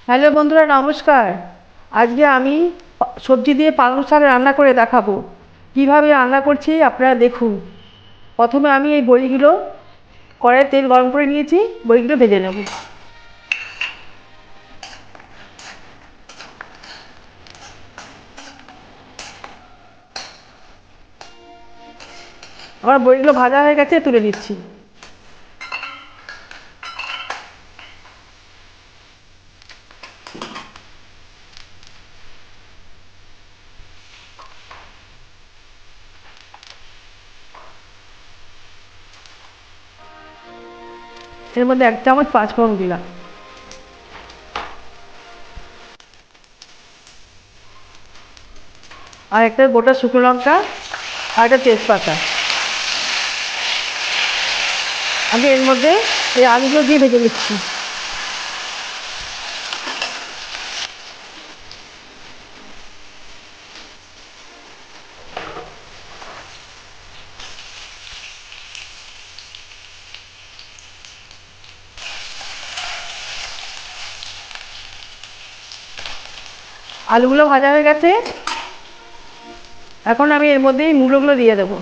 Hello বন্ধুরা, নমস্কার। আজকে আমি সবজি দিয়ে পালং শাক রান্না করে দেখাবো। কিভাবে রান্না করছি আপনারা দেখুন। প্রথমে আমি এই বড়িগুলো কড়াইয়ে তেল গরম করে নিয়েছি, বড়িগুলো ভেজে নেব। আমার বড়িগুলো ভাজা হয়ে গেছে, তুলে দিচ্ছি। এর মধ্যে 1 চামচ পাঁচফোড়ন দিলাম, আর একটা গোটা শুকনো লঙ্কা, আর একটা তেজপাতা। আমি এর মধ্যে এই আলুগুলো দিয়ে ভেজে নিচ্ছি। আলুগুলো ভাজা হয়ে গেছে, এখন আমি এর মধ্যে এই মূলোগুলো দিয়ে দেবো।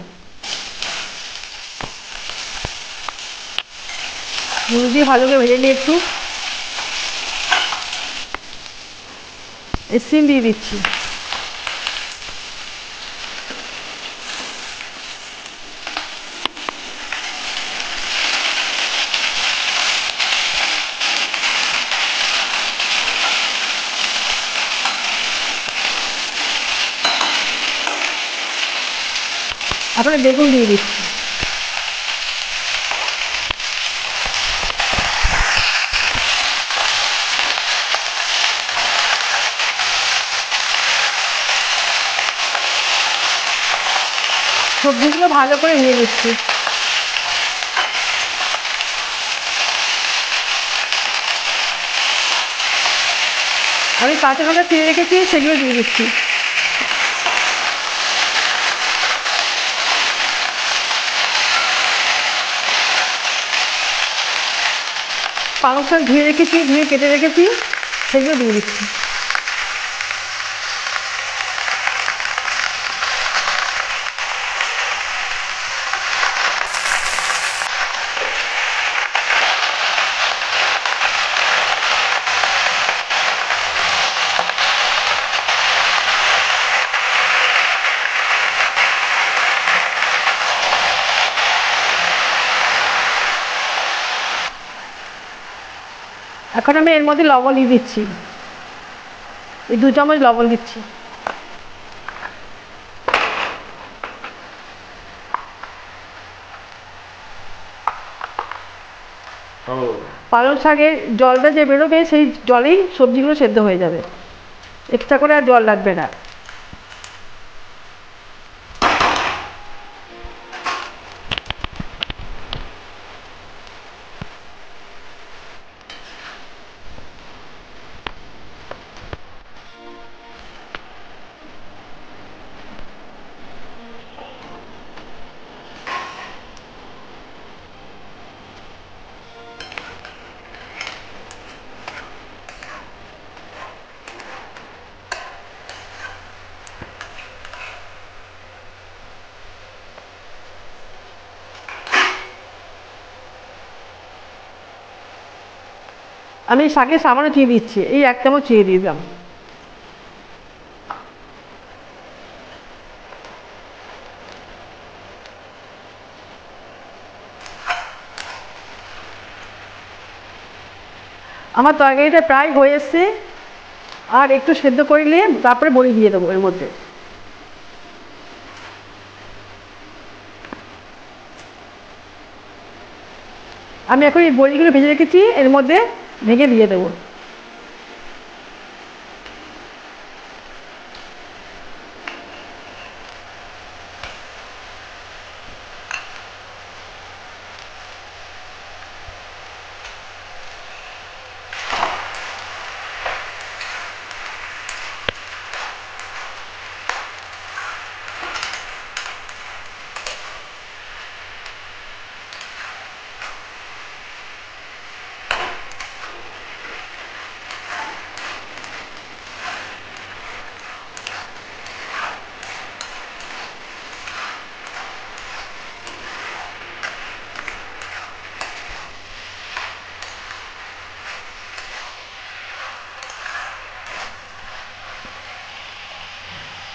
মূলো দিয়ে ভালো করে ভেজে নিয়ে একটু সিম দিয়ে দিচ্ছি। এখন বেগুন দিয়ে দিচ্ছি। সবজিগুলো ভালো করে নিয়ে নিচ্ছি। আমি কাঁচা লঙ্কা চিড়ে রেখেছি, সেগুলো দিয়ে দিচ্ছি। পালং শাক ধুয়ে রেখেছি, ধুয়ে কেটে রেখেছি, সেগুলো দিয়ে দিচ্ছি। এখন আমি এর মধ্যে লবণ দিয়ে দিচ্ছি, এই 2 চামচ লবণ দিচ্ছি। পালং শাকের জলটা যে বেরোবে, সেই জলেই সবজিগুলো সেদ্ধ হয়ে যাবে, এক্সট্রা করে আর জল লাগবে না। আমি শাকের সামান্য চিনি দিচ্ছি, এই 1 চামচ চিনি দিয়ে দিলাম। আমার তরকারিটা প্রায় হয়ে এসছে, আর একটু সেদ্ধ করে নিয়ে তারপরে বড়ি দিয়ে দেবো এর মধ্যে। আমি এখন এই বড়িগুলো ভেজে রেখেছি, এর মধ্যে ভেঙে দিয়ে দেবো।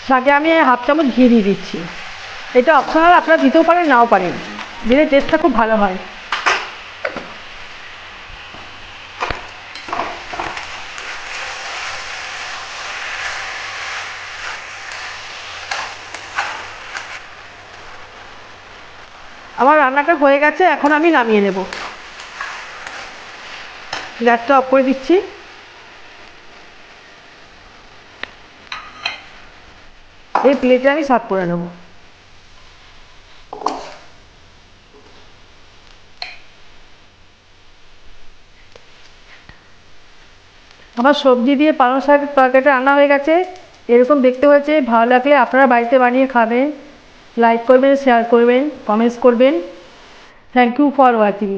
শাকে আমি 1/2 চামচ ঘি দিয়ে দিচ্ছি। এটা অপশনাল, আপনারা দিতেও পারেন নাও পারেন, দিলে টেস্টটা খুব ভালো হয়। আমার রান্নাটা হয়ে গেছে, এখন আমি নামিয়ে নেব। গ্যাসটা অফ করে দিচ্ছি। এই প্লেটে আমি সার্ভ করে নেব। আমার সবজি দিয়ে পালং শাকের তরকারিটা রান্না হয়ে গেছে। এরকম দেখতে হয়েছে। ভালো লাগলে আপনারা বাড়িতে বানিয়ে খাবেন, লাইক করবেন, শেয়ার করবেন, কমেন্টস করবেন। Thank you for watching.